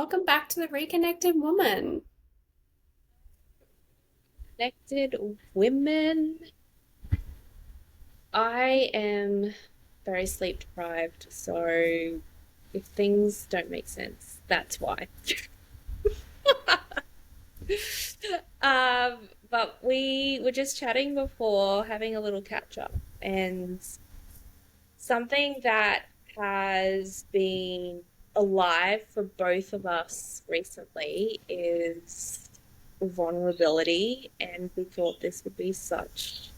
Welcome back to the Reconnected Woman. Connected women. I am very sleep deprived, so if things don't make sense, that's why. But we were just chatting before, having a little catch up, and something that has been alive for both of us recently is vulnerability, and we thought this would be such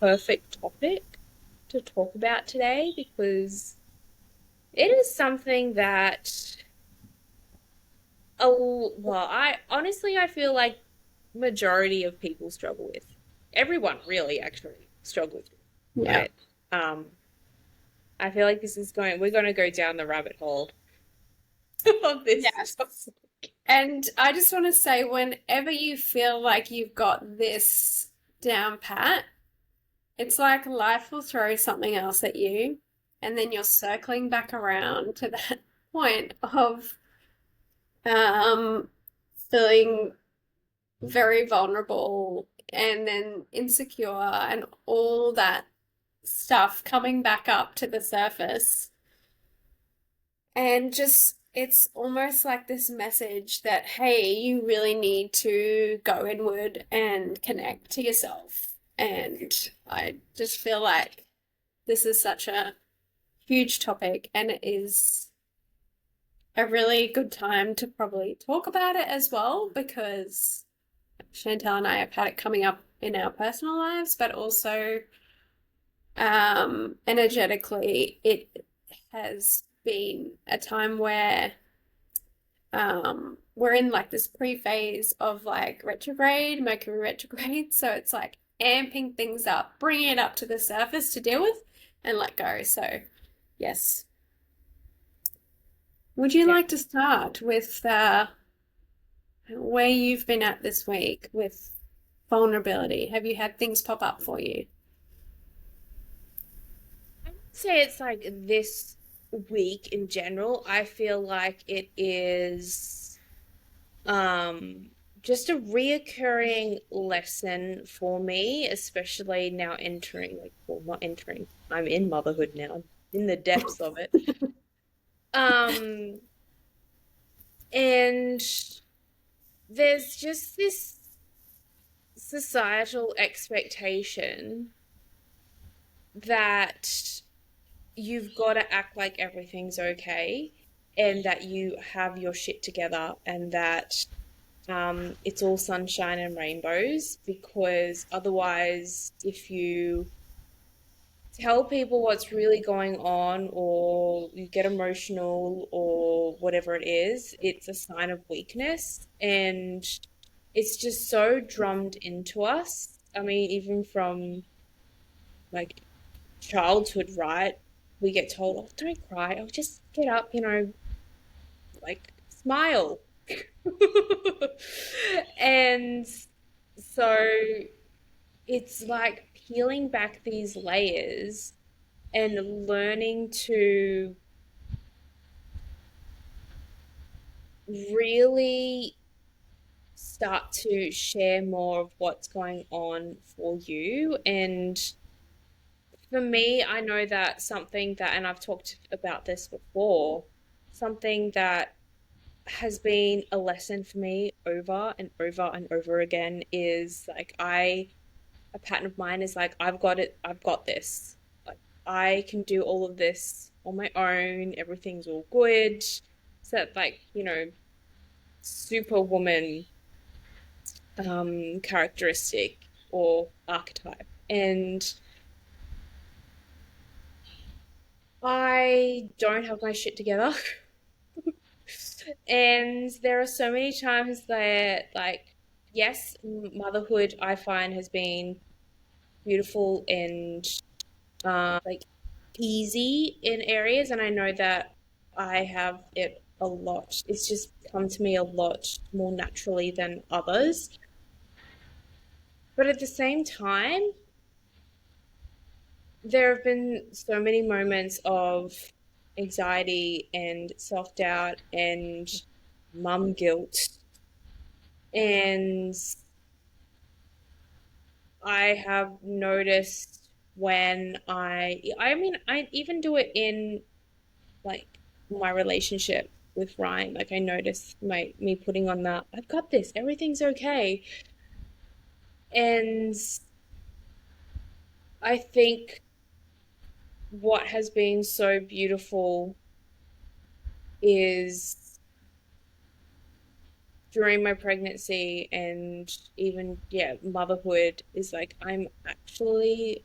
perfect topic to talk about today because it is something that I feel like majority of people struggle with. Everyone really actually struggles with, Yeah. but um I feel like we're going to go down the rabbit hole of this Yes. topic. And I just want to say, whenever you feel like you've got this down pat, it's like life will throw something else at you, and then you're circling back around to that point of um, feeling very vulnerable and then insecure and all that stuff coming back up to the surface. And just, it's almost like this message that, hey, you really need to go inward and connect to yourself. And I just feel like this is such a huge topic, and it is a really good time to probably talk about it as well because Chantel and I have had it coming up in our personal lives, but also energetically, it has been a time where we're in like this pre-phase of like retrograde, Mercury retrograde. So it's like amping things up, bringing it up to the surface to deal with and let go. So, yes. Would you Yeah. like to start with where you've been at this week with vulnerability? Have you had things pop up for you? I would say it's like this week in general, I feel like it is Um, just a reoccurring lesson for me, especially now entering, like, well, not entering, I'm in motherhood now, I'm in the depths of it. Um, and there's just this societal expectation that you've got to act like everything's okay and that you have your shit together and that it's all sunshine and rainbows because otherwise, if you tell people what's really going on or you get emotional or whatever it is, it's a sign of weakness. And it's just so drummed into us. I mean, even from like childhood, right? We get told, oh, don't cry. Oh, just get up, like smile. And so it's like peeling back these layers and learning to really start to share more of what's going on for you. And for me, I know that something that, and I've talked about this before, something that has been a lesson for me over and over and over again is like a pattern of mine is like I've got it, I've got this. Like I can do all of this on my own. Everything's all good. So that like, superwoman characteristic or archetype. And I don't have my shit together. And there are so many times that like yes, motherhood I find has been beautiful and like easy in areas, and I know that I have it a lot. It's just come to me a lot more naturally than others. But at the same time, there have been so many moments of anxiety and self doubt and mum guilt. And I have noticed when I mean, I even do it in like my relationship with Ryan. Like I noticed me putting on that, I've got this, everything's okay. And I think what has been so beautiful is during my pregnancy and even, yeah, motherhood is like I'm actually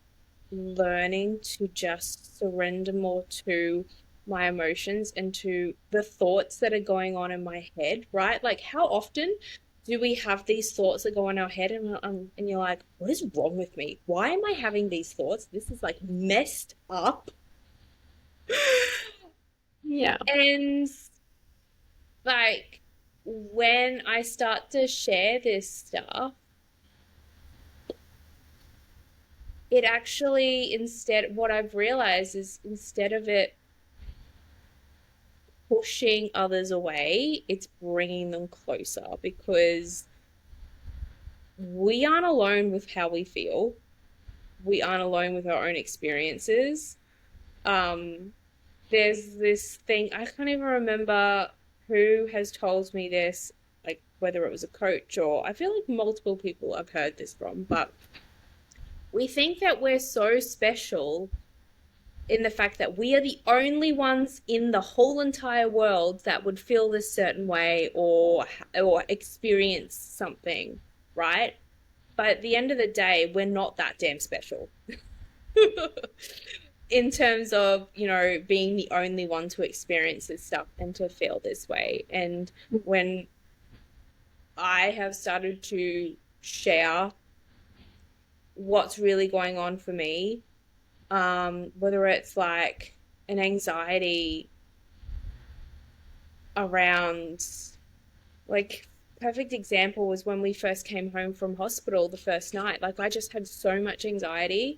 learning to just surrender more to my emotions and to the thoughts that are going on in my head, right? Like, how often do we have these thoughts that go in our head and you're like, what is wrong with me? Why am I having these thoughts? This is like messed up. Yeah. And like, when I start to share this stuff, it actually, instead, what I've realized is instead of it pushing others away, it's bringing them closer because we aren't alone with how we feel. We aren't alone with our own experiences. Um, there's this thing, I can't even remember who has told me this, like whether it was a coach or I feel like multiple people I've heard this from, but we think that we're so special in the fact that we are the only ones in the whole entire world that would feel this certain way or experience something, right? But at the end of the day, we're not that damn special. In terms of, being the only one to experience this stuff and to feel this way. And when I have started to share what's really going on for me, whether it's like an anxiety around, like, perfect example was when we first came home from hospital the first night. Like I just had so much anxiety,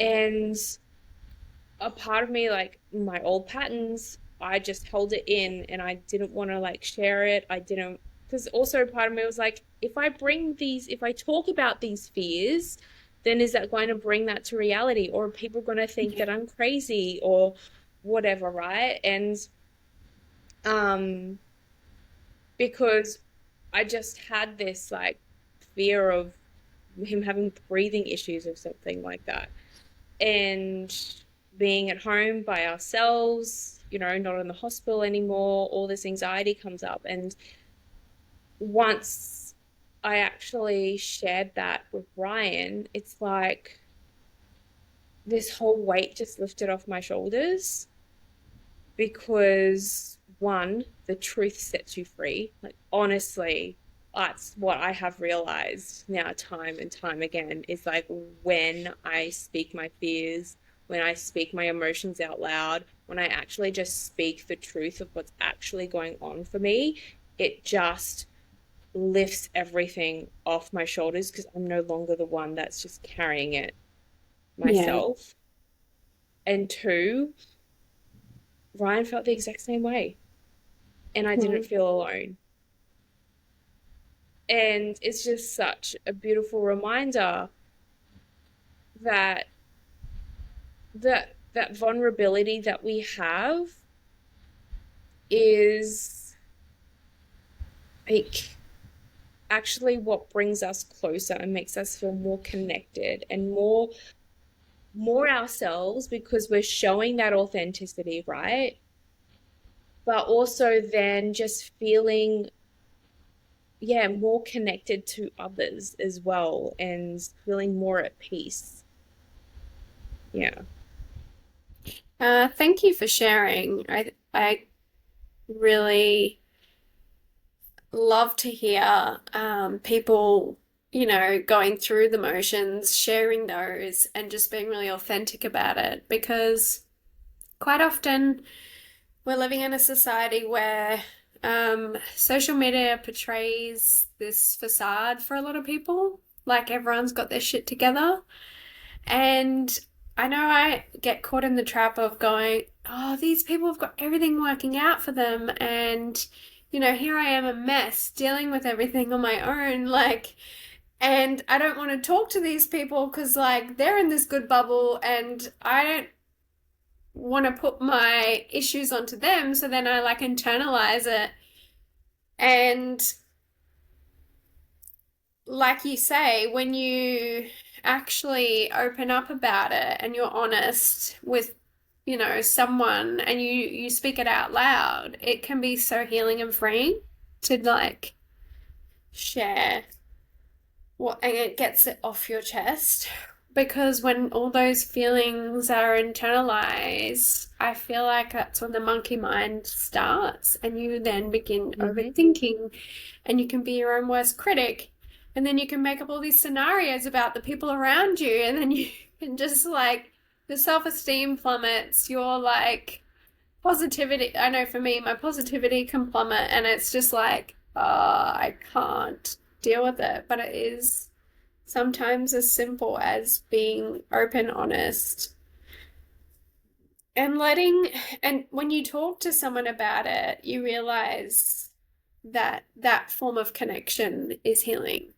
and a part of me, like my old patterns, I just held it in and I didn't want to like share it. I didn't, because also part of me was like, if I talk about these fears, then is that going to bring that to reality, or are people going to think that I'm crazy or whatever, right? And um because I just had this like fear of him having breathing issues or something like that. And being at home by ourselves, not in the hospital anymore, all this anxiety comes up. And once I actually shared that with Ryan, it's like this whole weight just lifted off my shoulders because one, the truth sets you free. Like honestly, that's what I have realized now time and time again is like when I speak my fears, when I speak my emotions out loud, when I actually just speak the truth of what's actually going on for me, it just lifts everything off my shoulders because I'm no longer the one that's just carrying it Yeah. myself. And two, Ryan felt the exact same way and I didn't Mm. feel alone. And it's just such a beautiful reminder that that vulnerability that we have is like actually what brings us closer and makes us feel more connected and more ourselves because we're showing that authenticity, right? But also then just feeling, yeah, more connected to others as well and feeling more at peace. Yeah. Thank you for sharing. I really love to hear people, going through the motions, sharing those, and just being really authentic about it. Because quite often we're living in a society where social media portrays this facade for a lot of people, like everyone's got their shit together. And I know I get caught in the trap of going, oh, these people have got everything working out for them. And here I am, a mess, dealing with everything on my own, like, and I don't want to talk to these people because, like, they're in this good bubble and I don't want to put my issues onto them. So then I like internalize it. And like you say, when you actually open up about it and you're honest with, someone and you speak it out loud, it can be so healing and freeing to like share what and it gets it off your chest. Because when all those feelings are internalized, I feel like that's when the monkey mind starts, and you then begin Mm-hmm. overthinking, and you can be your own worst critic. And then you can make up all these scenarios about the people around you, and then you can just like the self esteem plummets, your like positivity. I know for me, my positivity can plummet, and it's just like, oh, I can't deal with it. But it is sometimes as simple as being open, honest, and and when you talk to someone about it, you realize that that form of connection is healing.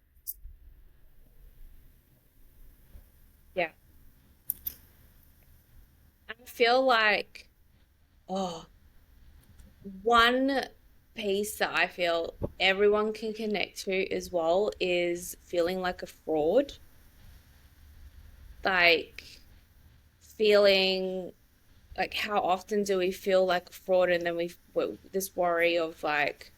Yeah. I feel like, oh, one piece that I feel everyone can connect to as well is feeling like a fraud. Like feeling like how often do we feel like a fraud and then this worry of like,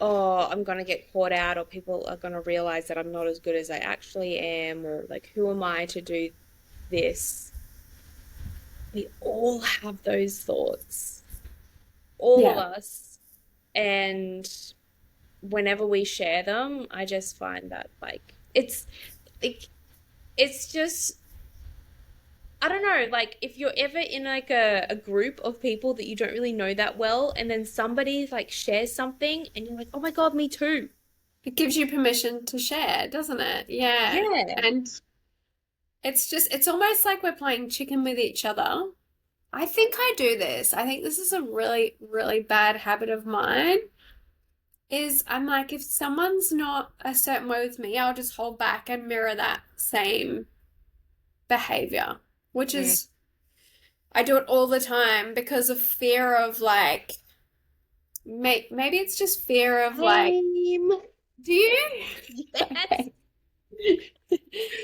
oh, I'm gonna get caught out or people are gonna realize that I'm not as good as I actually am or like who am I to do this? We all have those thoughts, all of Yeah. us. And whenever we share them, I just find that like it's just I don't know, like if you're ever in like a group of people that you don't really know that well, and then somebody like shares something and you're like, oh my God, me too. It gives you permission to share, doesn't it? Yeah. Yeah. And it's almost like we're playing chicken with each other. I think I do this. I think this is a really, really bad habit of mine. Is I'm like, if someone's not a certain way with me, I'll just hold back and mirror that same behavior, which Mm. is, I do it all the time because of fear of like, maybe it's just fear of like, Same. do you? Yes. Okay.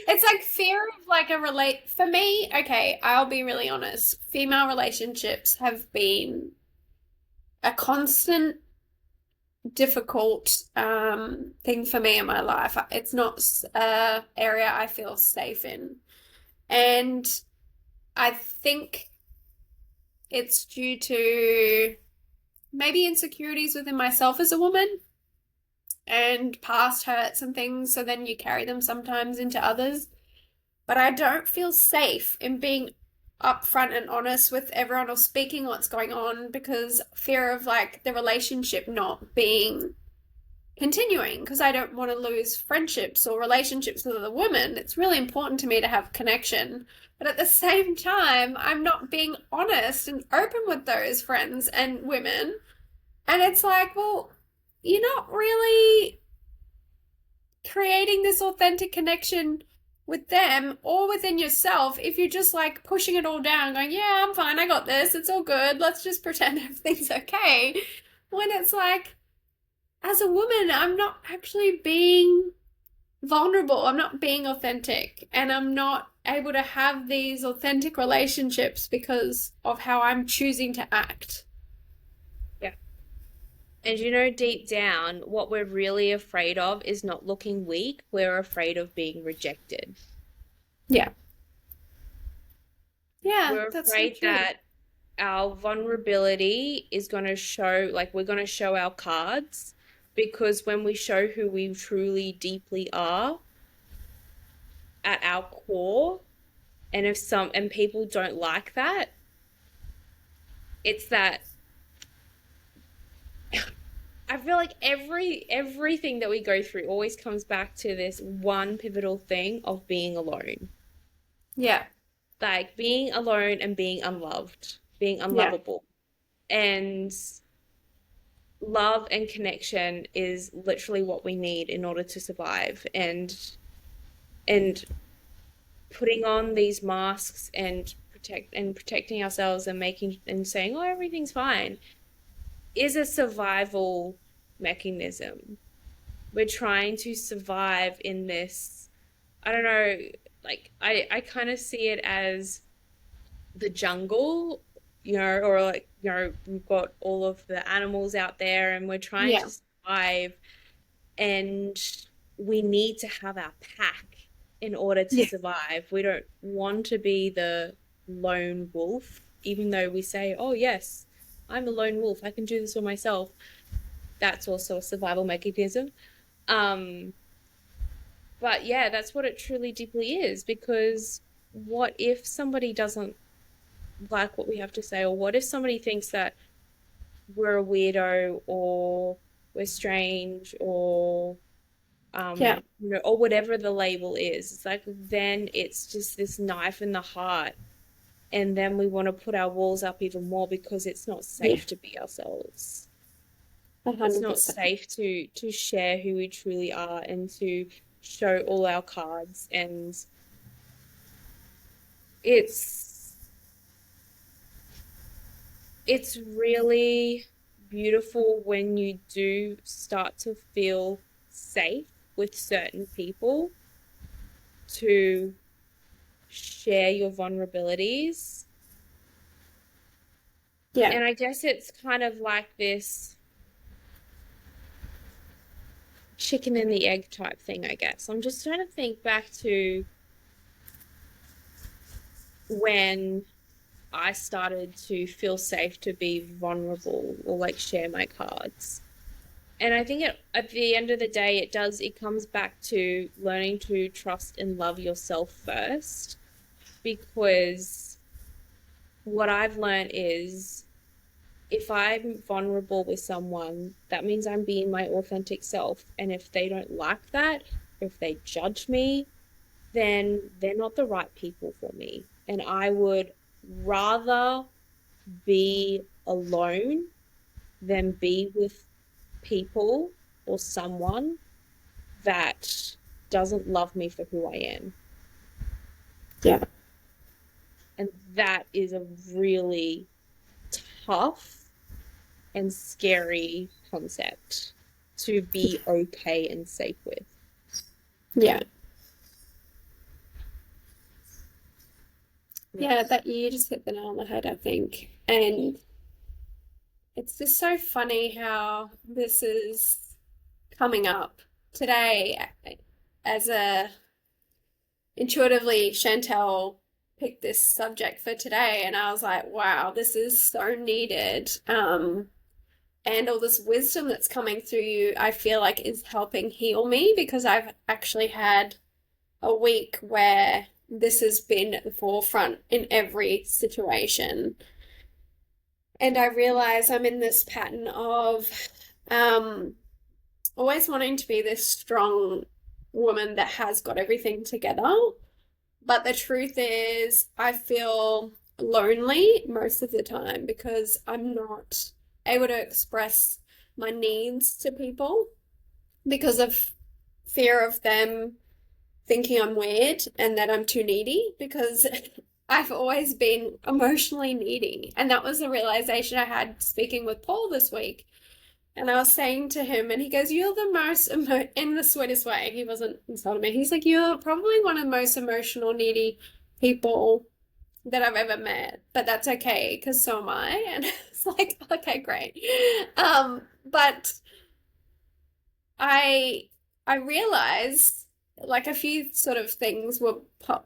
It's like fear of like for me, okay, I'll be really honest. Female relationships have been a constant difficult thing for me in my life. It's not a area I feel safe in. And I think it's due to maybe insecurities within myself as a woman and past hurts and things. So then you carry them sometimes into others. But I don't feel safe in being upfront and honest with everyone or speaking what's going on because fear of like the relationship not being continuing because I don't want to lose friendships or relationships with other women. It's really important to me to have connection. But at the same time, I'm not being honest and open with those friends and women. And it's like, well, you're not really creating this authentic connection with them or within yourself if you're just like pushing it all down, going, yeah, I'm fine, I got this, it's all good, let's just pretend everything's okay. When it's like, as a woman, I'm not actually being vulnerable, I'm not being authentic, and I'm not able to have these authentic relationships because of how I'm choosing to act. Yeah. And you know, deep down, what we're really afraid of is not looking weak. We're afraid of being rejected. Yeah. Yeah, We're that's so afraid true. that our vulnerability is going to show, like, we're going to show our cards because when we show who we truly, deeply are at our core, and if some, and people don't like that, it's that I feel like everything that we go through always comes back to this one pivotal thing of being alone. Yeah. Like being alone and being unloved, being Yeah. unlovable. And love and connection is literally what we need in order to survive. And putting on these masks and protecting ourselves and making and saying, oh, everything's fine, is a survival mechanism. We're trying to survive in this, I don't know, like I kind of see it as the jungle, or like, we've got all of the animals out there and we're trying Yeah. to survive, and we need to have our pack in order to Yeah. survive. We don't want to be the lone wolf, even though we say, oh, yes, I'm a lone wolf. I can do this for myself. That's also a survival mechanism. Um, but yeah, that's what it truly deeply is, because what if somebody doesn't like what we have to say, or what if somebody thinks that we're a weirdo or we're strange, or Yeah. or whatever the label is. It's like, then it's just this knife in the heart, and then we want to put our walls up even more because it's not Yeah. safe to be ourselves. It's not 100%. safe to share who we truly are and to show all our cards. And it's it's really beautiful when you do start to feel safe with certain people to share your vulnerabilities. Yeah. And I guess it's kind of like this chicken and the egg type thing, I guess. I'm just trying to think back to when I started to feel safe to be vulnerable or like share my cards. And I think at the end of the day, it comes back to learning to trust and love yourself first. Because what I've learned is, if I'm vulnerable with someone, that means I'm being my authentic self. And if they don't like that, if they judge me, then they're not the right people for me. And I would rather be alone than be with people or someone that doesn't love me for who I am. Yeah. And that is a really tough and scary concept to be okay and safe with. Yeah. Yeah, Yes. that you just hit the nail on the head, I think. And it's just so funny how this is coming up today as a intuitively Chantel picked this subject for today and I was like, wow, this is so needed. And all this wisdom that's coming through you, I feel like is helping heal me because I've actually had a week where this has been at the forefront in every situation. And I realize I'm in this pattern of um, always wanting to be this strong woman that has got everything together. But the truth is, I feel lonely most of the time because I'm not able to express my needs to people because of fear of them thinking I'm weird and that I'm too needy because I've always been emotionally needy. And that was a realization I had speaking with Paul this week. And I was saying to him, and he goes, you're the most, in the sweetest way. He wasn't insulting me. He's like, you're probably one of the most emotional, needy people that I've ever met. But that's okay, because so am I. And it's like, okay, great. But I I realized like a few sort of things were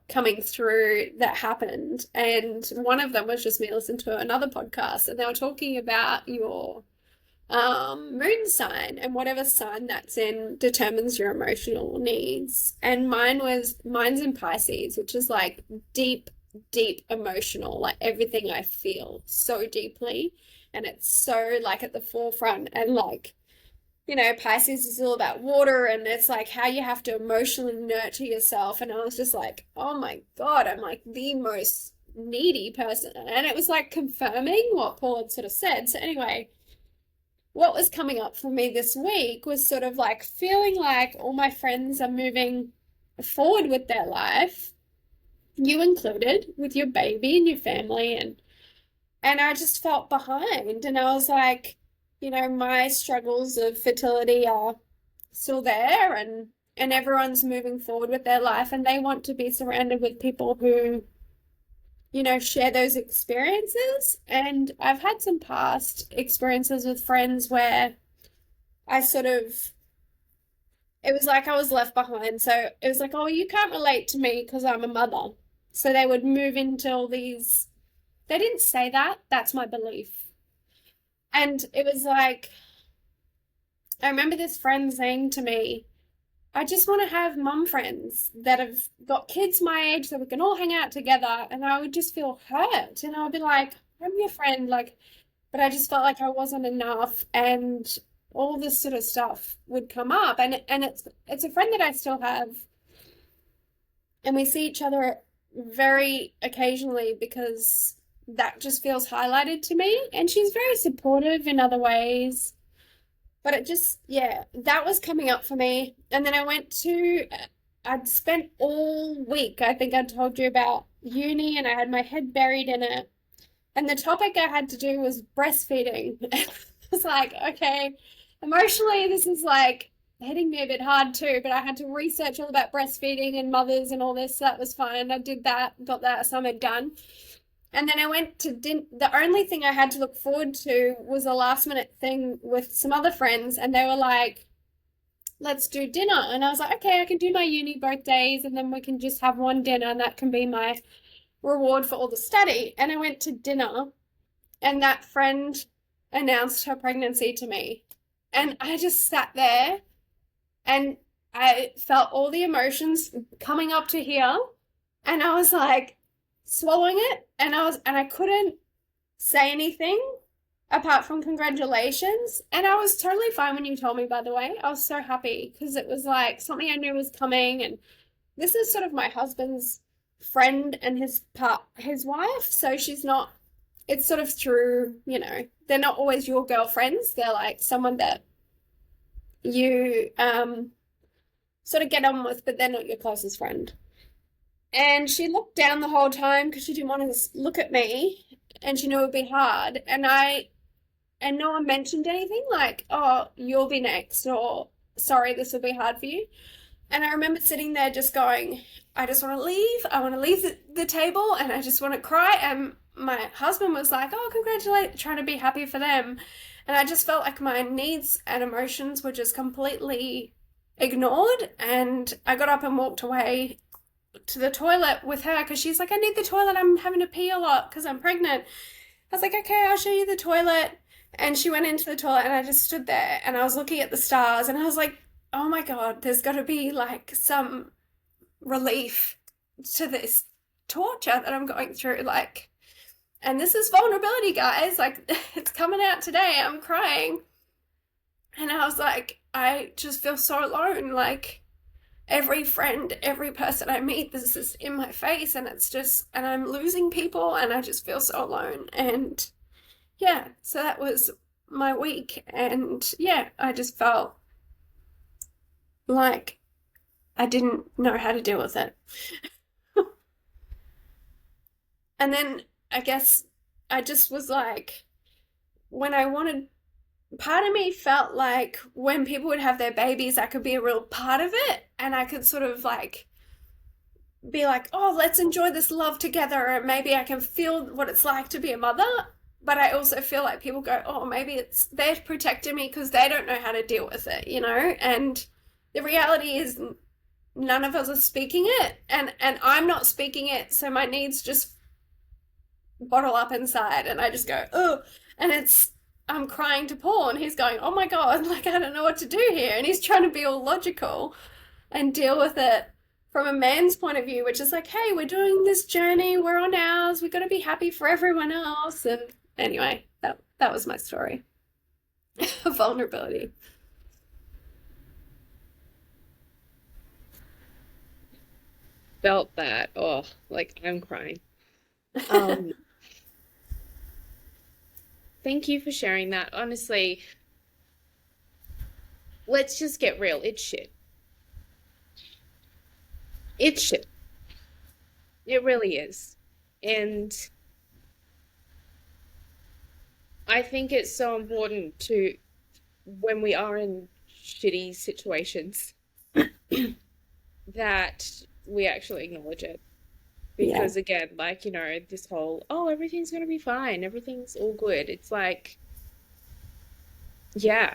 coming through that happened, and one of them was just me listening to another podcast, and they were talking about your moon sign and whatever sign that's in determines your emotional needs. And mine's in Pisces, which is like deep, deep emotional, like everything I feel so deeply, and it's so like at the forefront and like Pisces is all about water and it's like how you have to emotionally nurture yourself. And I was just like, oh my God, I'm like the most needy person. And it was like confirming what Paul had sort of said. So, anyway, what was coming up for me this week was sort of like feeling like all my friends are moving forward with their life, you included, with your baby and your family, and I just felt behind. And I was like, my struggles of fertility are still there, and everyone's moving forward with their life, and they want to be surrounded with people who, share those experiences. And I've had some past experiences with friends where I sort of, it was like I was left behind. So it was like, oh, you can't relate to me because I'm a mother. So they would move into all these, they didn't say that, that's my belief. And it was like, I remember this friend saying to me, I just want to have mum friends that have got kids my age so we can all hang out together. And I would just feel hurt. And I would be like, I'm your friend. Like, but I just felt like I wasn't enough. And all this sort of stuff would come up. And it's a friend that I still have. And we see each other very occasionally because that just feels highlighted to me. And she's very supportive in other ways. But it just, yeah, that was coming up for me. And then I'd spent all week, I think I told you about uni, and I had my head buried in it. And the topic I had to do was breastfeeding. I was like, okay, emotionally, this is like hitting me a bit hard too, but I had to research all about breastfeeding and mothers and all this. So that was fine. I did that, got that assignment done. And then I went to the only thing I had to look forward to was a last minute thing with some other friends, and they were like, let's do dinner. And I was like, okay, I can do my uni both days, and then we can just have one dinner, and that can be my reward for all the study. And I went to dinner, and that friend announced her pregnancy to me. And I just sat there and I felt all the emotions coming up to here, and I was like swallowing it, and I couldn't say anything apart from congratulations. And I was totally fine when you told me, by the way. I was so happy because it was like something I knew was coming. And this is sort of my husband's friend and his wife. So she's not, it's sort of through, they're not always your girlfriends. They're like someone that you sort of get on with, but they're not your closest friend. And she looked down the whole time because she didn't want to look at me, and she knew it would be hard. And no one mentioned anything like, oh, you'll be next, or sorry, this will be hard for you. And I remember sitting there just going, I just want to leave. I want to leave the table, and I just want to cry. And my husband was like, oh, congratulate, trying to be happy for them. And I just felt like my needs and emotions were just completely ignored. And I got up and walked away to the toilet with her because she's like, I need the toilet. I'm having to pee a lot because I'm pregnant. I was like, okay, I'll show you the toilet. And she went into the toilet, and I just stood there and I was looking at the stars, and I was like, oh my God, there's got to be like some relief to this torture that I'm going through. Like, and this is vulnerability, guys. Like, it's coming out today. I'm crying. And I was like, I just feel so alone. Like, every friend, every person I meet, this is in my face, and it's just, and I'm losing people, and I just feel so alone. And yeah, so that was my week. And yeah, I just felt like I didn't know how to deal with it. And then I guess I just was like, when I wanted, part of me felt like when people would have their babies, I could be a real part of it, and I could sort of like be like, oh, let's enjoy this love together, and maybe I can feel what it's like to be a mother. But I also feel like people go, oh, maybe it's they're protecting me because they don't know how to deal with it, And the reality is none of us are speaking it, and I'm not speaking it, so my needs just bottle up inside, and I just go, oh, and I'm crying to Paul, and he's going, oh my God, like I don't know what to do here, and he's trying to be all logical and deal with it from a man's point of view, which is like, hey, we're doing this journey, we're on ours, we've got to be happy for everyone else. And anyway, that was my story of vulnerability. Felt that. Oh, like I'm crying. Um, Thank you for sharing that. Honestly, let's just get real. It's shit. It's shit. It really is. And I think it's so important to, when we are in shitty situations, that we actually acknowledge it. Yeah. Because again, like, this whole, oh, everything's gonna be fine, everything's all good. It's like, yeah,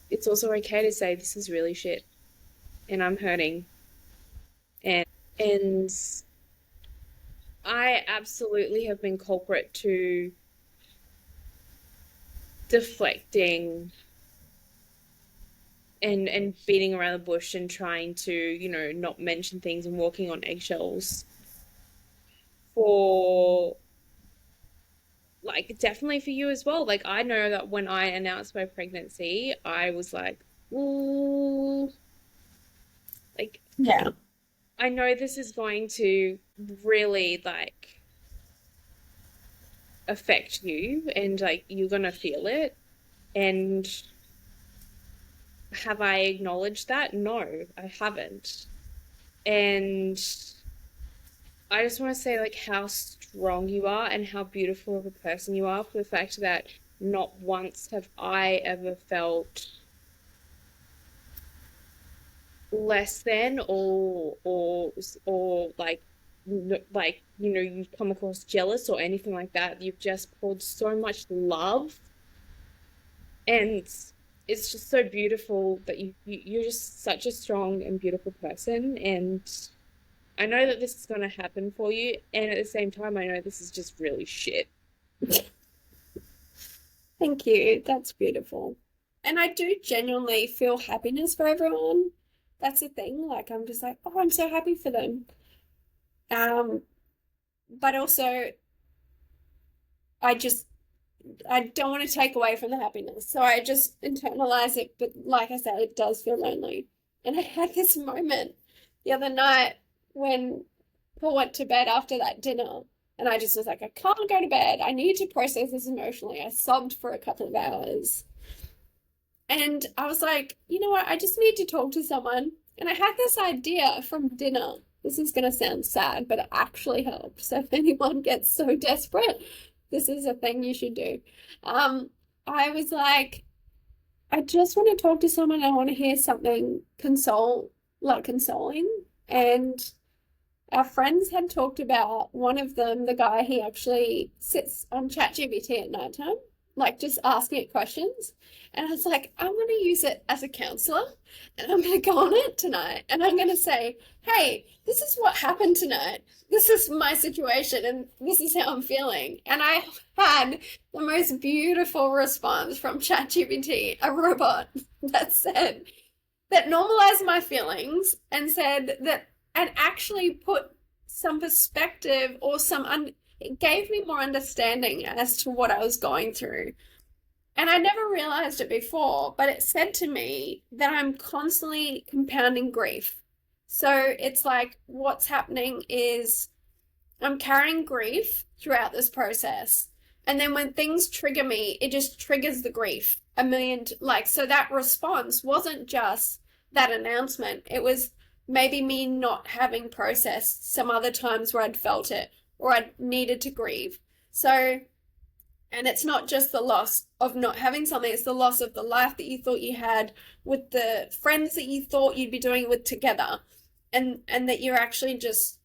it's also okay to say this is really shit and I'm hurting. And I absolutely have been culprit to deflecting and beating around the bush and trying to, not mention things and walking on eggshells for, like, definitely for you as well. Like, I know that when I announced my pregnancy, I was like, ooh, like, Yeah. I know this is going to really, like, affect you and, like, you're gonna feel it. And have I acknowledged that? No, I haven't. And I just want to say, like, how strong you are and how beautiful of a person you are, for the fact that not once have I ever felt less than, or like, like, you've come across jealous or anything like that. You've just poured so much love, and it's just so beautiful that you're just such a strong and beautiful person. And I know that this is going to happen for you, and at the same time, I know this is just really shit. Thank you. That's beautiful. And I do genuinely feel happiness for everyone. That's the thing. Like, I'm just like, oh, I'm so happy for them. Um, but also, I just, I don't want to take away from the happiness. So I just internalize it. But like I said, it does feel lonely. And I had this moment the other night when Paul went to bed after that dinner. And I just was like, I can't go to bed. I need to process this emotionally. I sobbed for a couple of hours. And I was like, you know what? I just need to talk to someone. And I had this idea from dinner. This is going to sound sad, but it actually helps. So if anyone gets so desperate, this is a thing you should do. I was like, I just want to talk to someone. I want to hear something consoling. And our friends had talked about one of them, the guy, he actually sits on ChatGPT at nighttime, like just asking it questions. And I was like, I'm going to use it as a counselor and I'm going to go on it tonight. And I'm going to say, hey, this is what happened tonight. This is my situation and this is how I'm feeling. And I had the most beautiful response from ChatGPT, a robot that said, that normalized my feelings and said that and actually put some perspective or it gave me more understanding as to what I was going through. And I never realized it before, but it said to me that I'm constantly compounding grief. So it's like what's happening is I'm carrying grief throughout this process. And then when things trigger me, it just triggers the grief a million. Like, so that response wasn't just that announcement, it was maybe me not having processed some other times where I'd felt it or I'd needed to grieve. So, and it's not just the loss of not having something, it's the loss of the life that you thought you had with the friends that you thought you'd be doing it with together. And that you're actually just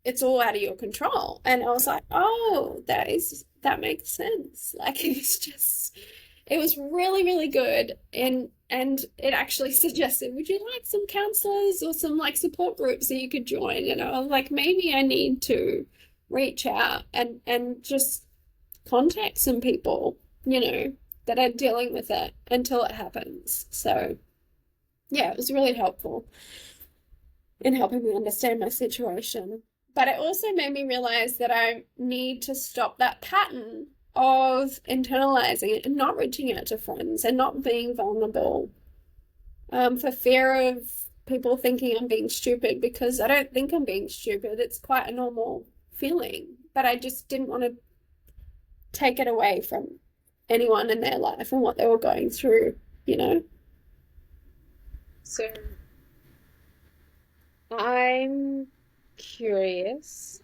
it's all out of your control. And I was like, oh, that makes sense. Like it was really, really good. And it actually suggested, would you like some counselors or some like support groups that you could join? And I was like, maybe I need to reach out and just contact some people, that are dealing with it until it happens. So yeah, it was really helpful in helping me understand my situation. But it also made me realize that I need to stop that pattern of internalizing it and not reaching out to friends and not being vulnerable, for fear of people thinking I'm being stupid, because I don't think I'm being stupid. It's quite a normal feeling, but I just didn't want to take it away from anyone in their life and what they were going through. you know? So I'm curious,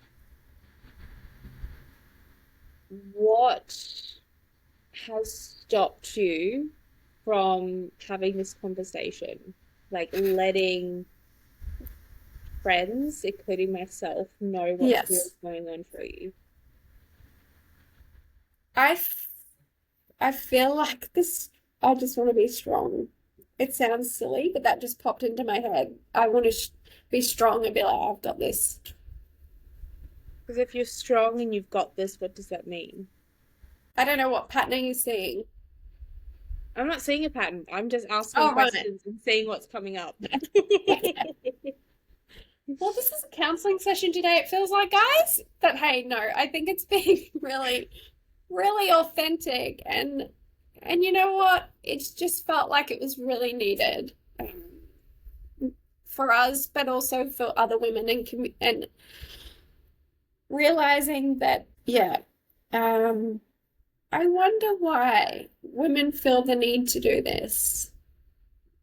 what has stopped you from having this conversation? Like letting friends, including myself, know what's really Yes. going on for you. I, f- I feel like this, I just want to be strong. It sounds silly, but that just popped into my head. I want to be strong and be like, I've got this. Because if you're strong and you've got this, what does that mean? I don't know what pattern are you seeing. I'm not seeing a pattern. I'm just asking Oh, right. questions and seeing what's coming up. Well, this is a counseling session today, it feels like, guys. But hey, no, I think it's being really, really authentic. And you know what? It's just felt like it was really needed for us, but also for other women and realizing that, yeah, um, I wonder why women feel the need to do this.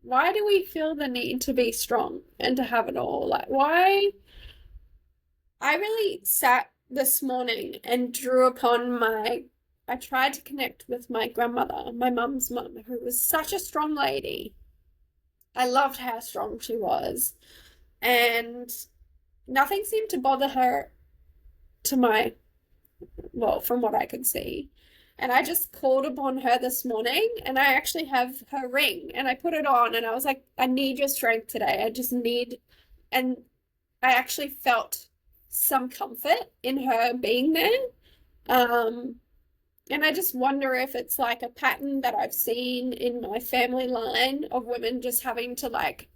Why do we feel the need to be strong and to have it all? Like, why? I really sat this morning and drew upon I tried to connect with my grandmother, my mum's mum, who was such a strong lady. I loved how strong she was. And nothing seemed to bother her to well, from what I could see. And I just called upon her this morning and I actually have her ring and I put it on and I was like, I need your strength today. I just need, and I actually felt some comfort in her being there. Um, and I just wonder if it's like a pattern that I've seen in my family line of women just having to like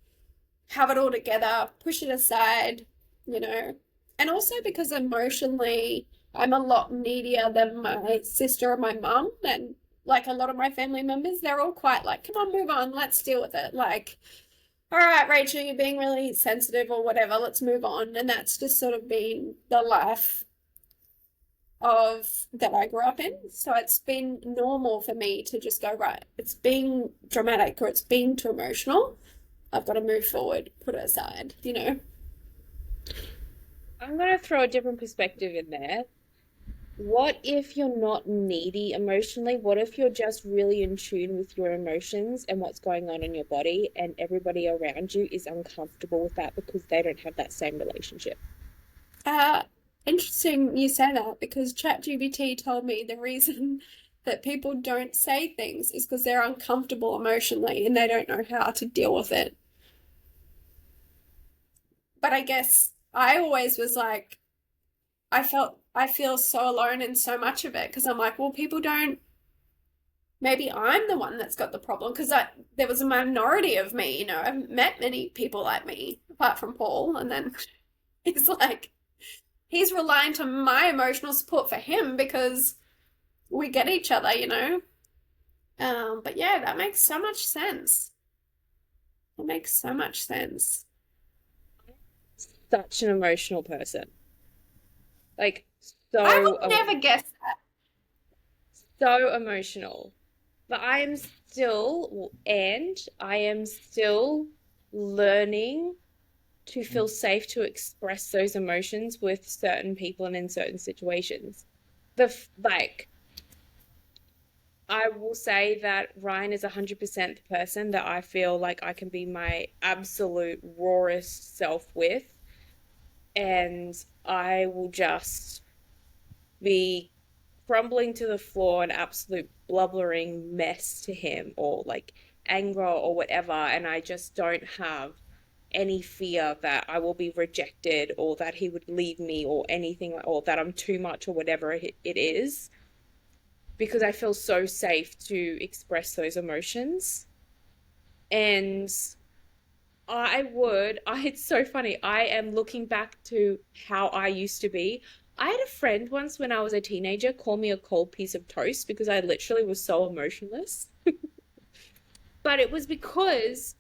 have it all together, push it aside, you know. And also because emotionally, I'm a lot needier than my sister or my mum and like a lot of my family members, they're all quite like, come on, move on, let's deal with it. Like, all right, Rachel, you're being really sensitive or whatever, let's move on. And that's just sort of been the life of that I grew up in. So it's been normal for me to just go, right, it's being dramatic or it's being too emotional. I've got to move forward, put it aside, you know? I'm going to throw a different perspective in there. What if you're not needy emotionally? What if you're just really in tune with your emotions and what's going on in your body, and everybody around you is uncomfortable with that because they don't have that same relationship? Uh, Interesting you say that because ChatGPT told me the reason that people don't say things is because they're uncomfortable emotionally and they don't know how to deal with it. But I guess I always was like, I feel so alone in so much of it because I'm like, well, people don't. Maybe I'm the one that's got the problem because there was a minority of me. You know, I've met many people like me apart from Paul, and then he's like, he's reliant on my emotional support for him because we get each other. You know. But yeah, that makes so much sense. It makes so much sense. Such an emotional person. Like, I so, would never guess that. so emotional. But I am still, and I am still learning to feel safe to express those emotions with certain people and in certain situations. Like, I will say that Ryan is 100% the person that I feel like I can be my absolute rawest self with, and I will just be crumbling to the floor, an absolute blubbering mess to him, or like anger or whatever, and I just don't have any fear that I will be rejected or that he would leave me or anything, or that I'm too much or whatever it is, because I feel so safe to express those emotions. And it's so funny. I am looking back to how I used to be. I had a friend once when I was a teenager call me a cold piece of toast because I literally was so emotionless. But it was because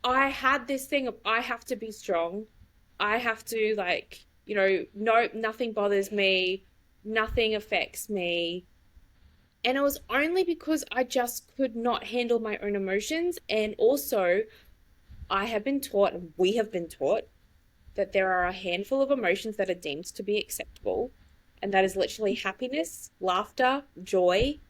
I had this thing of I have to be strong. I have to like, no, nothing bothers me, nothing affects me. And it was only because I just could not handle my own emotions. And also, I have been taught, and we have been taught, that there are a handful of emotions that are deemed to be acceptable. And that is literally happiness, laughter, joy,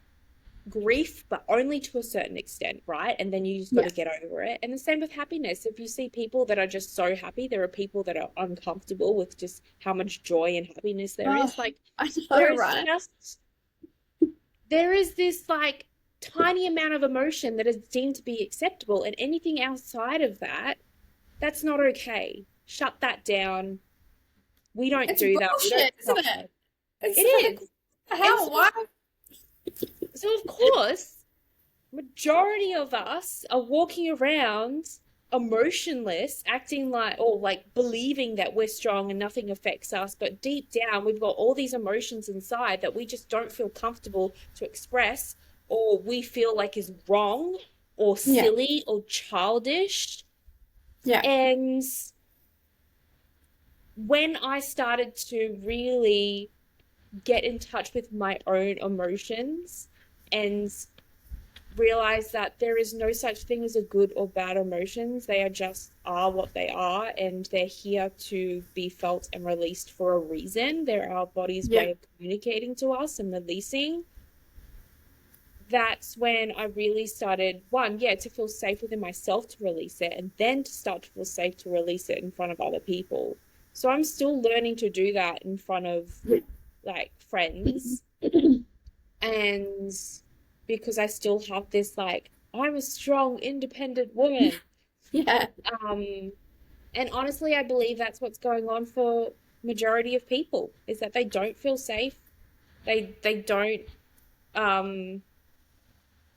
grief, but only to a certain extent, right? And then you just got Yeah. to get over it. And the same with happiness. If you see people that are just so happy, there are people that are uncomfortable with just how much joy and happiness there Oh, is. Like, I know, there is right? just, there is this like tiny amount of emotion that is deemed to be acceptable, and anything outside of that, that's not okay. Shut that down. We don't It's do that. We don't bullshit, isn't it? cry. It It's like, what is. the And hell? Why? so of course, majority of us are walking around emotionless, acting like, or like believing that we're strong and nothing affects us, but deep down we've got all these emotions inside that we just don't feel comfortable to express, or we feel like is wrong or Yeah, silly or childish. yeah, And when I started to really get in touch with my own emotions and realize that there is no such thing as a good or bad emotions. They are just are what they are, and they're here to be felt and released for a reason. They're our body's yeah. way of communicating to us and releasing. That's when I really started, one, yeah, to feel safe within myself to release it, and then to start to feel safe to release it in front of other people. So I'm still learning to do that in front of like friends, and because I still have this like I'm a strong, independent woman. Yeah. Um, and honestly, I believe that's what's going on for majority of people is that they don't feel safe. They don't um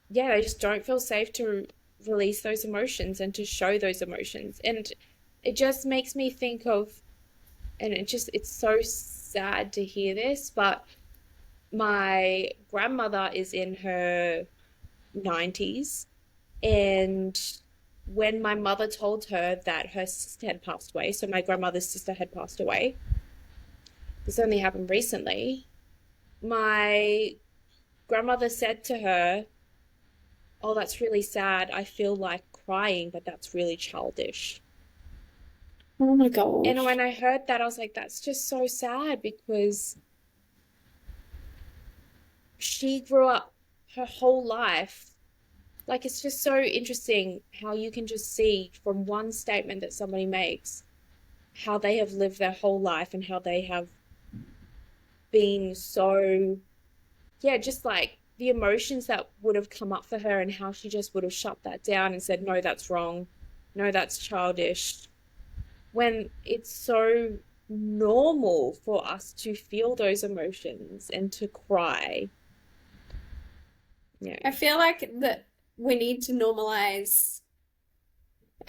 yeah, they just don't feel safe to release those emotions and to show those emotions. And it just makes me think of, and it's so sad to hear this, but my grandmother is in her 90s. And when my mother told her that her sister had passed away, so my grandmother's sister had passed away, this only happened recently, my grandmother said to her, "Oh, that's really sad. I feel like crying, but that's really childish." Oh my And gosh. when I heard that, I was like, that's just so sad because she grew up her whole life. Like, it's just so interesting how you can just see from one statement that somebody makes how they have lived their whole life and how they have been so, yeah, just like the emotions that would have come up for her and how she just would have shut that down and said, no, that's wrong. No, that's childish. When it's so normal for us to feel those emotions and to cry. Yeah. I feel like that we need to normalize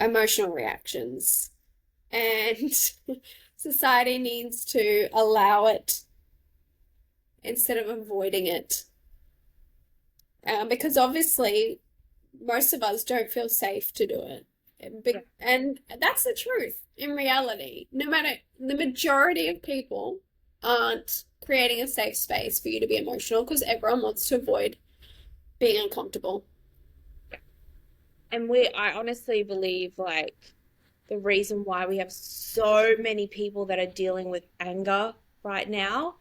emotional reactions, and society needs to allow it instead of avoiding it. Because obviously, most of us don't feel safe to do it. Yeah. And that's the truth in reality. No matter the majority of people aren't creating a safe space for you to be emotional because everyone wants to avoid being uncomfortable. And I honestly believe like the reason why we have so many people that are dealing with anger right now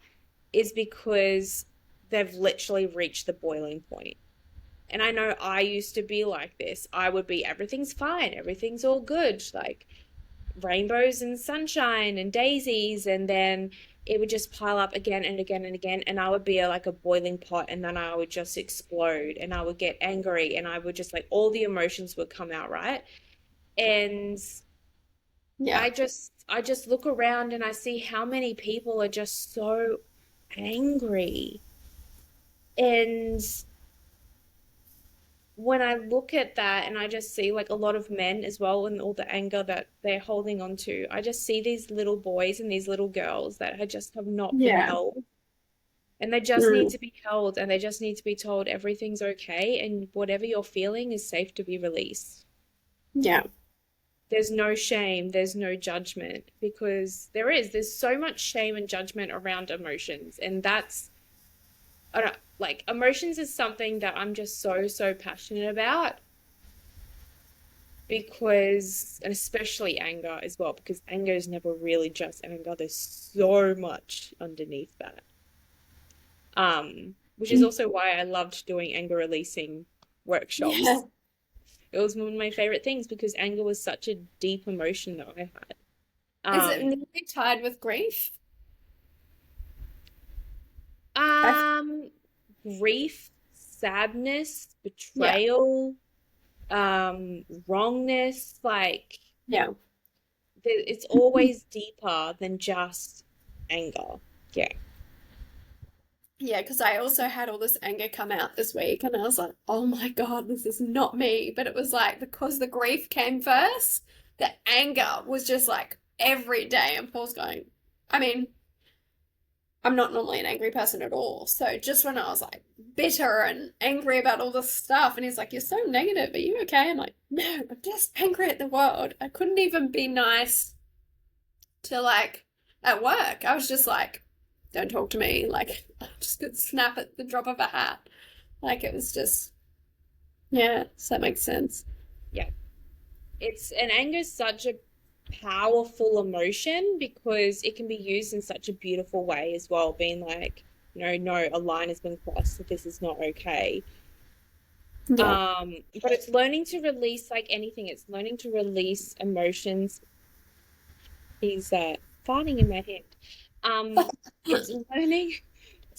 is because they've literally reached the boiling point. And I know I used to be like this. I would be, everything's fine, everything's all good, like rainbows and sunshine and daisies. And then it would just pile up again and again and again. And I would be like a boiling pot. And then I would just explode and I would get angry and I would just like all the emotions would come out, right? And Yeah. I just look around and I see how many people are just so angry. And when I look at that and I just see like a lot of men as well and all the anger that they're holding on to, I just see these little boys and these little girls that just have not been Yeah. held. And they just need Mm. to be held and they just need to be told everything's okay and whatever you're feeling is safe to be released. Yeah. There's no shame, there's no judgment because there's so much shame and judgment around emotions. And that's I don't like emotions is something that I'm just so passionate about because, and especially anger as well, because anger is never really just anger. There's so much underneath that. Which is also why I loved doing anger releasing Yeah. workshops. It was one of my favorite things because anger was such a deep emotion that I had. Is it Um, nearly tied with grief? I, um, Grief, sadness, yeah. betrayal, wrongness, like Yeah. it's always deeper than just anger. Yeah. Yeah, because I also had all this anger come out this week, and I was like, oh my God, this is not me. But it was like because the grief came first, the anger was just like every day. And Paul's going, I mean, I'm not normally an angry person at all. So just when I was like bitter and angry about all this stuff, and he's like, you're so negative. Are you okay? I'm like, no, I'm just angry at the world. I couldn't even be nice to like at work. I was just like, don't talk to me. Like, I just could snap at the drop of a hat. Like, it was just, yeah, so that makes sense. Yeah. It's and anger is such a powerful emotion because it can be used in such a beautiful way as well, being like, no, a line has been crossed, so this is not okay. Yeah. But it's learning to release like anything, it's learning to release emotions. He's farting in my hand. It's learning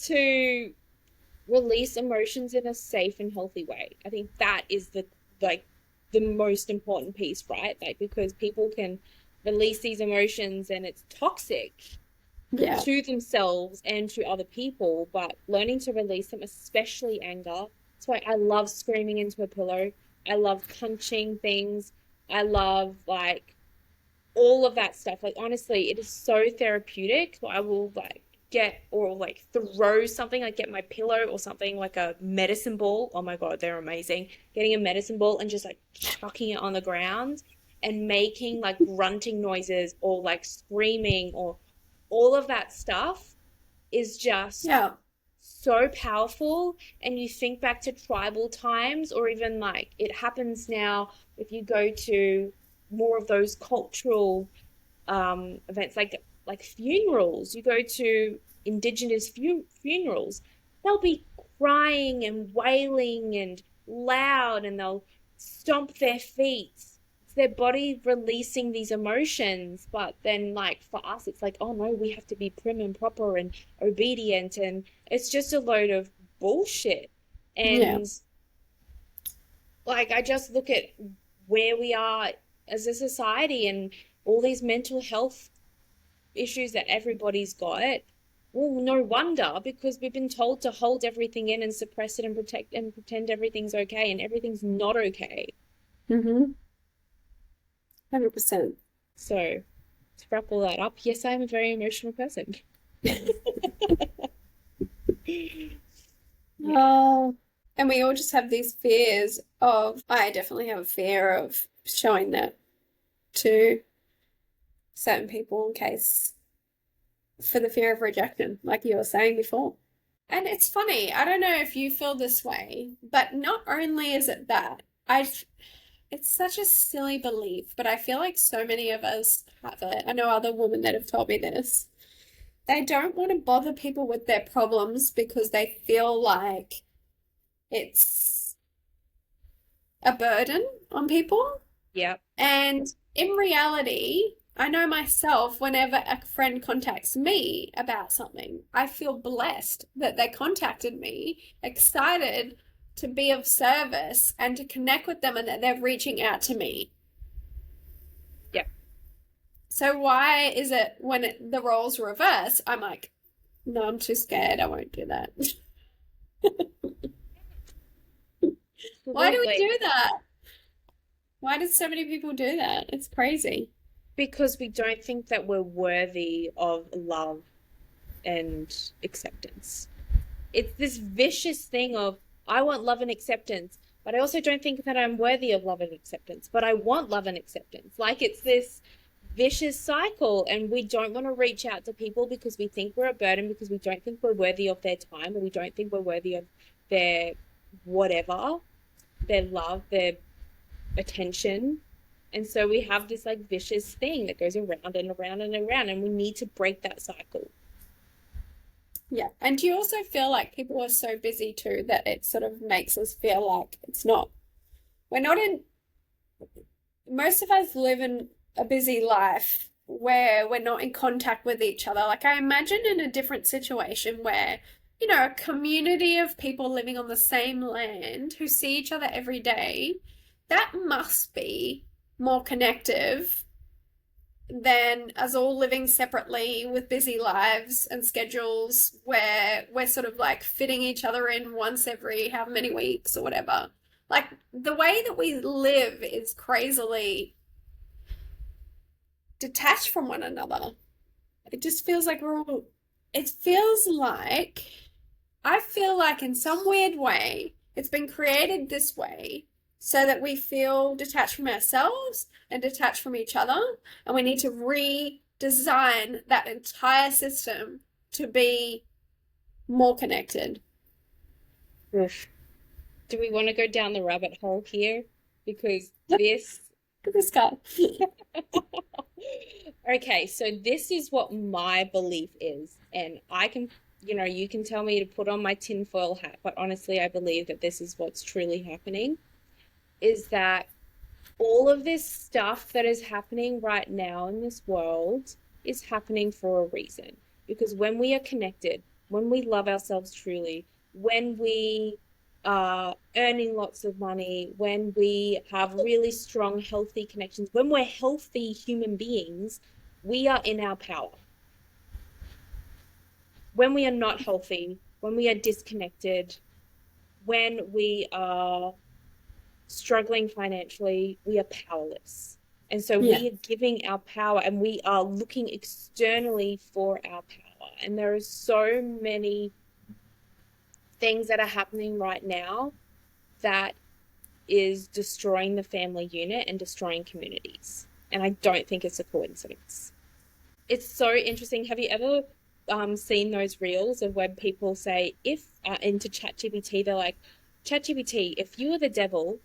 to release emotions in a safe and healthy way. I think that is like the most important piece, right? Like because people can release these emotions and it's toxic Yeah. to themselves and to other people, but learning to release them, especially anger. That's why I love screaming into a pillow. I love punching things. I love like all of that stuff. Like honestly, it is so therapeutic. I will like get or like throw something, like get my pillow or something like a medicine ball. Oh my God, they're amazing. Getting a medicine ball and just like chucking it on the ground and making like grunting noises or like screaming or all of that stuff is just Yeah. so powerful. And you think back to tribal times, or even like it happens now if you go to more of those cultural events like funerals. You go to indigenous funerals, they'll be crying and wailing and loud, and they'll stomp their feet. It's their body releasing these emotions. But then, like for us, it's like, oh no, we have to be prim and proper and obedient, and it's just a load of bullshit. Yeah. And like, I just look at where we are as a society and all these mental health issues that everybody's got. Well, no wonder because we've been told to hold everything in and suppress it and protect and pretend everything's okay, and everything's not okay. Mm-hmm. 100%. So, to wrap all that up, yes, I'm a very emotional person. Yeah. Oh, and we all just have these fears of, I definitely have a fear of showing that to certain people in case for the fear of rejection, like you were saying before. And it's funny, I don't know if you feel this way, but not only is it that, I it's such a silly belief, but I feel like so many of us have it. I know other women that have told me this. They don't want to bother people with their problems because they feel like it's a burden on people. Yep. And in reality, I know myself, whenever a friend contacts me about something, I feel blessed that they contacted me, excited to be of service and to connect with them and that they're reaching out to me. Yep. So why is it when the roles reverse, I'm like, no, I'm too scared. I won't do that. Why do we Absolutely. do that? Why do so many people do that? It's crazy. Because we don't think that we're worthy of love and acceptance. It's this vicious thing of I want love and acceptance, but I also don't think that I'm worthy of love and acceptance, but I want love and acceptance. Like it's this vicious cycle, and we don't want to reach out to people because we think we're a burden, because we don't think we're worthy of their time, or we don't think we're worthy of their whatever, their love, their attention. And so we have this like vicious thing that goes around and around and around, and we need to break that cycle. Yeah. And do you also feel like people are so busy too that it sort of makes us feel like we're not in, most of us live in a busy life where we're not in contact with each other. Like I imagine in a different situation where, a community of people living on the same land who see each other every day, that must be more connective than us all living separately with busy lives and schedules where we're sort of like fitting each other in once every how many weeks or whatever. Like the way that we live is crazily detached from one another. It just feels like it feels like, I feel like in some weird way, it's been created this way so that we feel detached from ourselves and detached from each other. And we need to redesign that entire system to be more connected. Oof. Do we want to go down the rabbit hole here? Because Look this, at this guy. okay, so this is what my belief is. And I can, you can tell me to put on my tinfoil hat, but honestly, I believe that this is what's truly happening, is that all of this stuff that is happening right now in this world is happening for a reason. Because when we are connected, when we love ourselves truly, when we are earning lots of money, when we have really strong, healthy connections, when we're healthy human beings, we are in our power. When we are not healthy, when we are disconnected, when we are struggling financially, we are powerless. And so Yeah. we are giving our power and we are looking externally for our power. And there are so many things that are happening right now that is destroying the family unit and destroying communities. And I don't think it's a coincidence. It's so interesting. Have you ever seen those reels of when people say, if into ChatGPT, they're like, ChatGPT, if you were the devil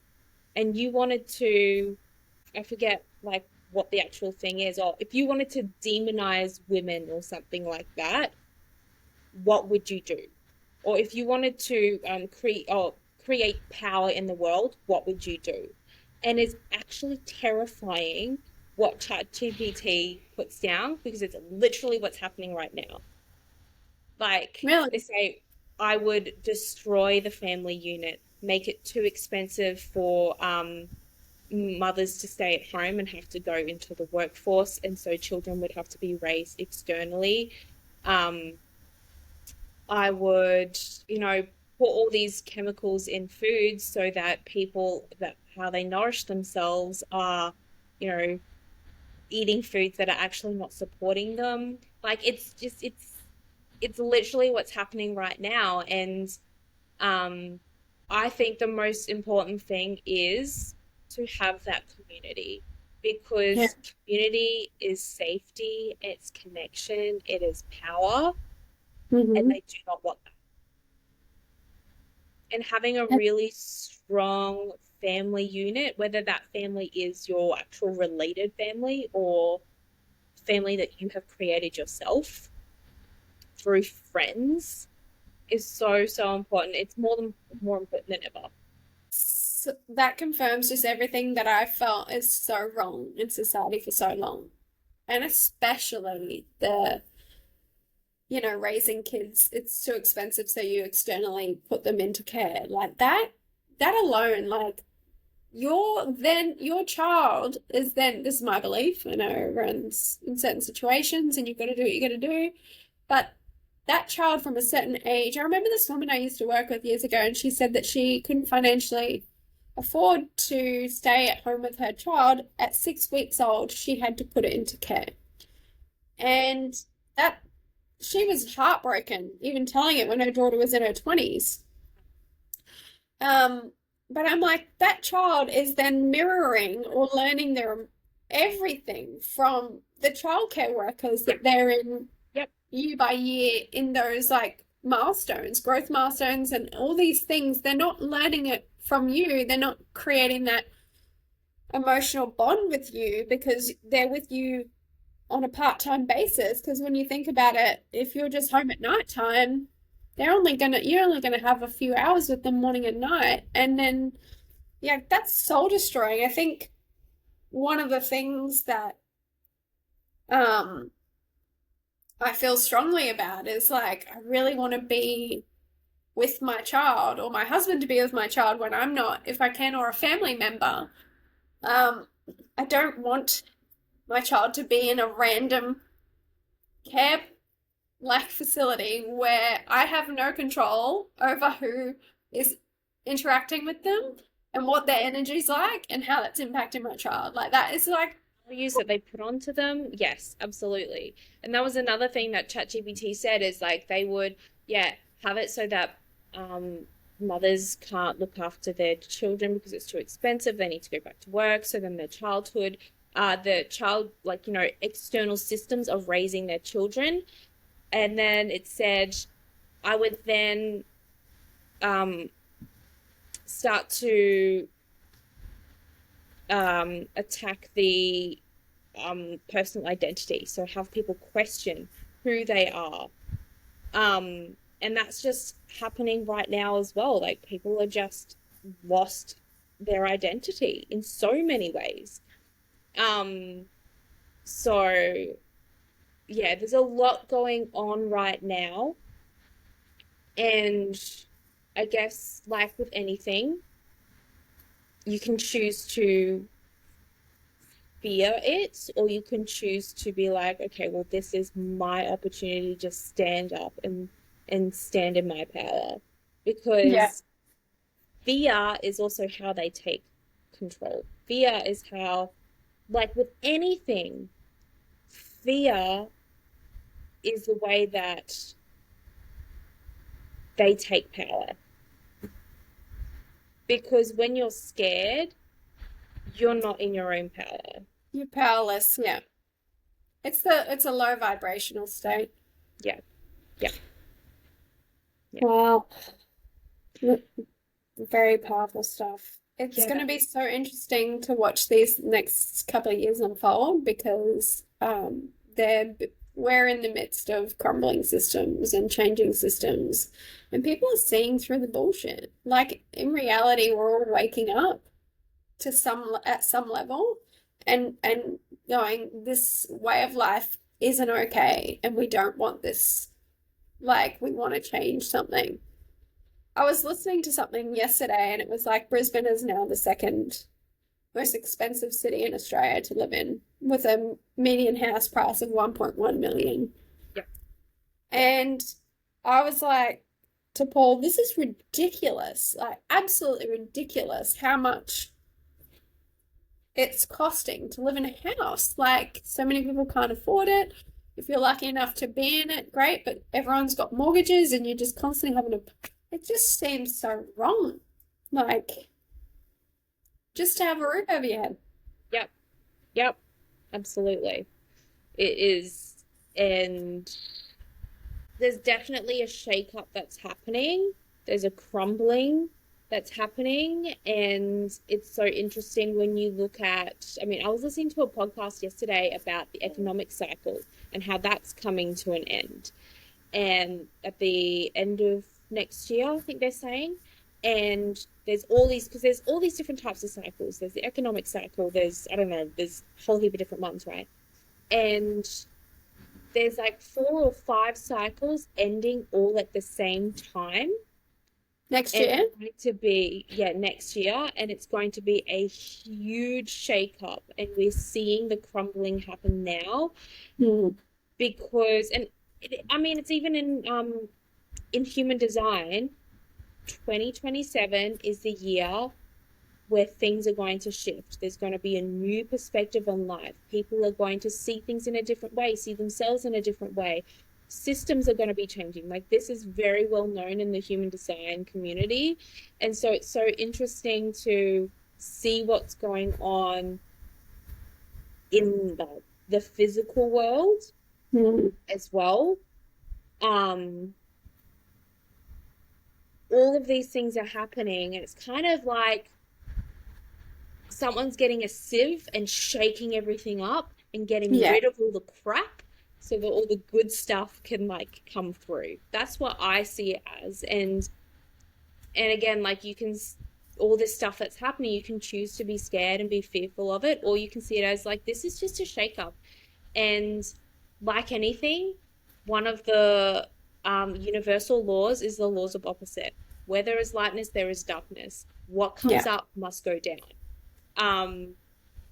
and you wanted to, I forget like what the actual thing is, or if you wanted to demonize women or something like that, what would you do? Or if you wanted to create power in the world, what would you do? And it's actually terrifying what ChatGPT puts down because it's literally what's happening right now. Like they Really? say, I would destroy the family unit, make it too expensive for mothers to stay at home and have to go into the workforce, and so children would have to be raised externally. Um, I would, put all these chemicals in foods so that people that how they nourish themselves are, you know, eating foods that are actually not supporting them. Like it's literally what's happening right now. And um, I think the most important thing is to have that community Yeah. because community is safety, it's connection, it is power, and Mm-hmm. they do not want that. And having a really strong family unit, whether that family is your actual related family or family that you have created yourself through friends, is so, so important. It's more important than ever. So that confirms just everything that I felt is so wrong in society for so long. And especially raising kids, it's too expensive, so you externally put them into care. Like that alone, like your child is then, this is my belief, I know everyone's in certain situations and you've got to do what you got to do, but that child from a certain age, I remember this woman I used to work with years ago, and she said that she couldn't financially afford to stay at home with her child. At 6 weeks old, she had to put it into care. And that she was heartbroken, even telling it when her daughter was in her 20s. Um, but I'm like, that child is then mirroring or learning their everything from the childcare workers that they're in Yep. year by year in those like milestones, growth milestones, and all these things. They're not learning it from you. They're not creating that emotional bond with you because they're with you on a part-time basis. Because when you think about it, if you're just home at night time, you're only gonna have a few hours with them morning and night. And then yeah, that's soul destroying. I think one of the things that um I feel strongly about is like I really want to be with my child or my husband to be with my child when I'm not, if I can, or a family member. Um, I don't want my child to be in a random care like facility where I have no control over who is interacting with them and what their energy's like and how that's impacting my child. Like that is like Values that they put onto them. Yes, absolutely. And that was another thing that ChatGPT said is like they would, yeah, have it so that um, mothers can't look after their children because it's too expensive. They need to go back to work. So then the child, like, external systems of raising their children. And then it said, I would then um, start to attack the personal identity. So have people question who they are. And that's just happening right now as well. Like people are just lost their identity in so many ways. Um, so yeah, there's a lot going on right now. And I guess like with anything, you can choose to fear it, or you can choose to be like, okay, well, this is my opportunity to just stand up and stand in my power. yeah, Because fear is also how they take control. Fear is how, like with anything, fear is the way that they take power. Because when you're scared, you're not in your own power. you're powerless. Yeah. It's a low vibrational state. Yeah, yeah, yeah, Wow. Very powerful stuff. It's going yeah. to be so interesting to watch these next couple of years unfold because we're in the midst of crumbling systems and changing systems, and people are seeing through the bullshit. Like in reality, we're all waking up to some at some level, and going, this way of life isn't okay, and we don't want this. Like we want to change something. I was listening to something yesterday and it was like Brisbane is now the second most expensive city in Australia to live in with a median house price of 1.1 million. Yeah, yeah, And I was like to Paul, this is ridiculous. Like absolutely ridiculous how much it's costing to live in a house. Like so many people can't afford it. If you're lucky enough to be in it, great, but everyone's got mortgages and you're just constantly having to, it just seems so wrong. Like, just to have a roof over your head. yep, yep, absolutely. It is, and there's definitely a shake-up that's happening. There's a crumbling that's happening, and it's so interesting when you look at, I mean, I was listening to a podcast yesterday about the economic cycle and how that's coming to an end. And at the end of next year, I think they're saying. And there's all these, because there's all these different types of cycles. There's the economic cycle, there's, I don't know, there's a whole heap of different ones, right? And there's like 4 or 5 cycles ending all at the same time. Next And year? it's going to be, yeah, next year. And it's going to be a huge shake-up. And we're seeing the crumbling happen now Hmm. because, and I mean, it's even in human design, 2027 is the year where things are going to shift. There's going to be a new perspective on life. People are going to see things in a different way, see themselves in a different way. Systems are going to be changing. Like this is very well known in the human design community. And so it's so interesting to see what's going on in the physical world Mm. as well. Um, all of these things are happening, and it's kind of like someone's getting a sieve and shaking everything up and getting Yeah, rid of all the crap so that all the good stuff can like come through. That's what I see it as. And again, like you can all this stuff that's happening, you can choose to be scared and be fearful of it, or you can see it as like this is just a shake up. And like anything, one of the universal laws is the laws of opposite. Where there is lightness, there is darkness. What comes yeah, up must go down. Um,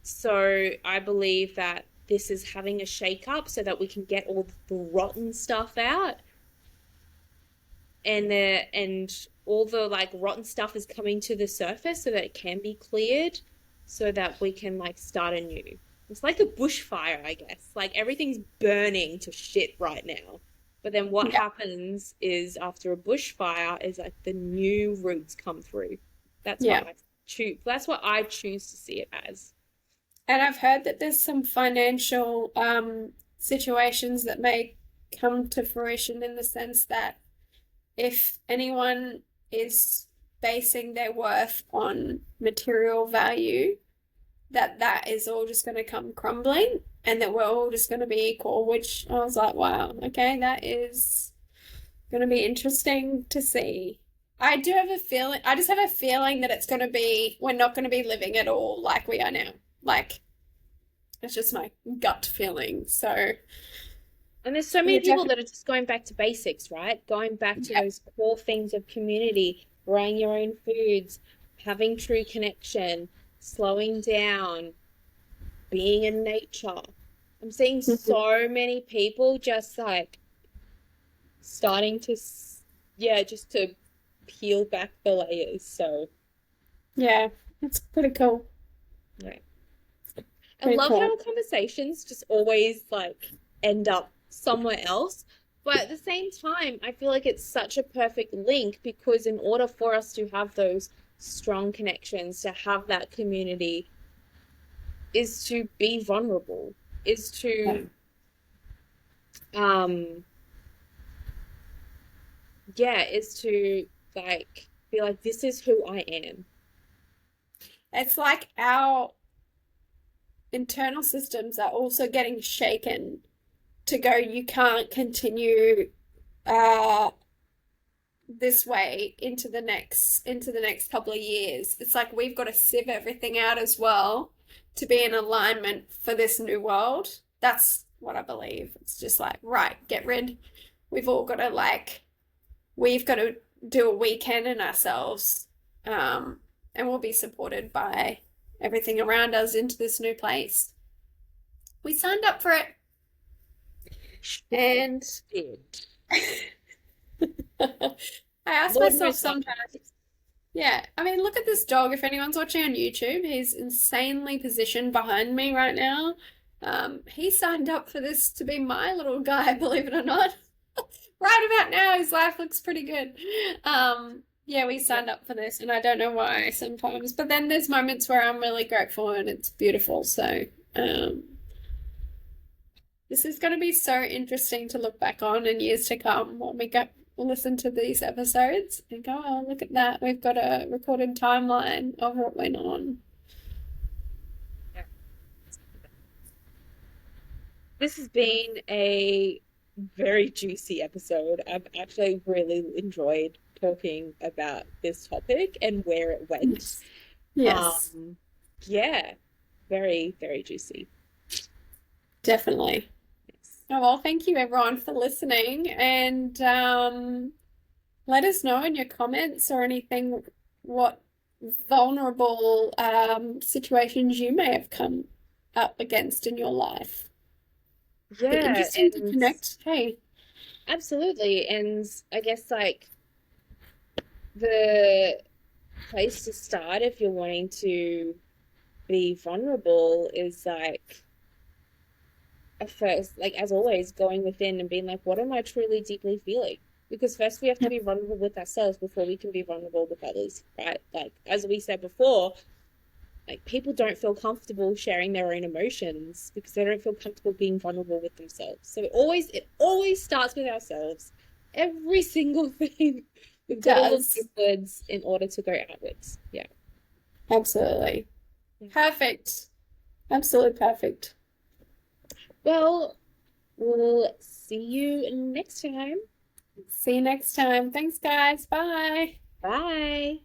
so I believe that this is having a shake up so that we can get all the rotten stuff out, and all the like rotten stuff is coming to the surface so that it can be cleared so that we can like start anew. It's like a bushfire, I guess. Like everything's burning to shit right now. But then what yeah, happens is after a bushfire is like the new roots come through. That's what yeah. I choose. That's what I choose to see it as. And I've heard that there's some financial situations that may come to fruition in the sense that if anyone is basing their worth on material value, that is all just going to come crumbling and that we're all just going to be equal, which I was like, wow, okay, that is going to be interesting to see. I do have a feeling, I just have a feeling that it's going to be, we're not going to be living at all like we are now. Like, it's just my gut feeling. So, And there's so yeah, many people definitely. that are just going back to basics, right? Going back to Yeah. those core things of community, growing your own foods, having true connection, slowing down, being in nature. I'm seeing Mhm. so many people just like starting to, yeah, just to peel back the layers. So, Yeah, it's pretty cool. yeah. I Pretty love how cool. our conversations just always like end up somewhere else. But at the same time, I feel like it's such a perfect link because in order for us to have those strong connections, to have that community, is to be vulnerable, is Yeah. to um yeah, is to like be like this is who I am. It's like our internal systems are also getting shaken to go, you can't continue uh this way into the next couple of years. It's like we've got to sieve everything out as well to be in alignment for this new world. That's what I believe. It's just like, right, get rid. We've all got to like we've got to do what we can in ourselves. And we'll be supported by everything around us into this new place. We signed up for it. Sure And did. I ask Lord myself knows why. sometimes, yeah, I mean, look at this dog. If anyone's watching on YouTube, he's insanely positioned behind me right now. He signed up for this to be my little guy, believe it or not. Right about now, his life looks pretty good. Yeah, we Yeah. signed up for this, and I don't know why sometimes. But then there's moments where I'm really grateful and it's beautiful. So, um, this is going to be so interesting to look back on in years to come when we go listen to these episodes and go, oh, look at that. We've got a recorded timeline of what went on. Yeah. This has been a very juicy episode. I've actually really enjoyed talking about this topic and where it went. Yes. Yes, Um, yeah, very, very juicy. definitely. Yes. Oh, well, thank you everyone for listening. And let us know in your comments or anything what vulnerable situations you may have come up against in your life. Be Yeah, interesting to and connect. Hey. absolutely. And I guess like the place to start if you're wanting to be vulnerable is like at first, like as always, going within and being like, what am I truly deeply feeling? Because first we have to Yep. be vulnerable with ourselves before we can be vulnerable with others, right? Like as we said before, Like people don't feel comfortable sharing their own emotions because they don't feel comfortable being vulnerable with themselves. So it always starts with ourselves. Every single thing. We've got to look Does. inwards in order to go outwards. Yeah. Absolutely. Perfect. Absolutely perfect. Well, we'll see you next time. See you next time. Thanks, guys. Bye. Bye.